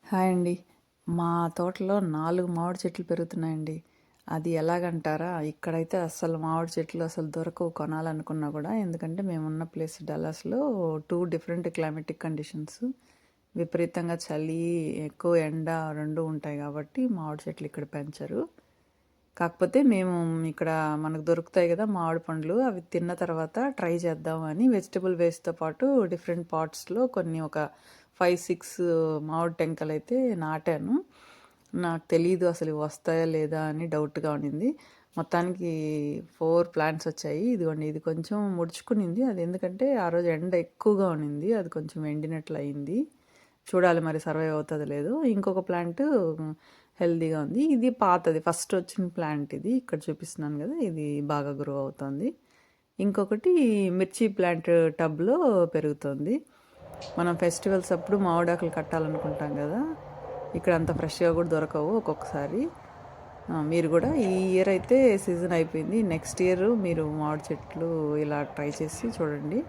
Hi అండి. మా తోటలో 4 మామిడి చెట్లు పెరుగుతున్నాయండి. అది ఎలాగంటారా, ఇక్కడైతే అస్సలు మామిడి చెట్లు అసలు దొరకవు కొనాలనుకున్నా కూడా. ఎందుకంటే మేమున్న ప్లేస్ డల్లాస్‌లో 2 డిఫరెంట్ క్లైమాటిక్ కండిషన్స్. విపరీతంగా చలి, ఎక్కువ ఎండ 2 ఉంటాయి కాబట్టి మామిడి చెట్లు ఇక్కడ పెంచరు. కాకపోతే మేము ఇక్కడ మనకు దొరుకుతాయి కదా మామిడి పండ్లు, అవి తిన్న తర్వాత ట్రై చేద్దామని వెజిటబుల్ వేస్ట్‌తో పాటు డిఫరెంట్ పాట్స్‌లో కొన్ని ఒక 5, 6 మామిడి టెంకలైతే నాటాను. నాకు తెలీదు అసలు ఇవి వస్తాయా లేదా అని డౌట్‌గా ఉండింది. మొత్తానికి 4 ప్లాంట్స్ వచ్చాయి. ఇదిగోండి, ఇది కొంచెం ముడుచుకునింది. అది ఎందుకంటే ఆ రోజు ఎండ ఎక్కువగా ఉండింది. అది కొంచెం ఎండినట్లు అయింది. చూడాలి మరి సర్వైవ్ అవుతుందో లేదో. ఇంకొక ప్లాంట్ హెల్తీగా ఉంది. ఇది పాతది, ఫస్ట్ వచ్చిన ప్లాంట్ ఇది. ఇక్కడ చూపిస్తున్నాను కదా, ఇది బాగా గ్రో అవుతుంది. ఇంకొకటి మిర్చి ప్లాంట్ టబ్లో పెరుగుతుంది. మనం ఫెస్టివల్స్ అప్పుడు మామిడాకులు కట్టాలనుకుంటాం కదా, ఇక్కడ అంత ఫ్రెష్గా కూడా దొరకవు ఒక్కొక్కసారి. మీరు కూడా ఈ ఇయర్ అయితే సీజన్ అయిపోయింది. నెక్స్ట్ ఇయర్ మీరు మామిడి చెట్లు ఇలా ట్రై చేసి చూడండి.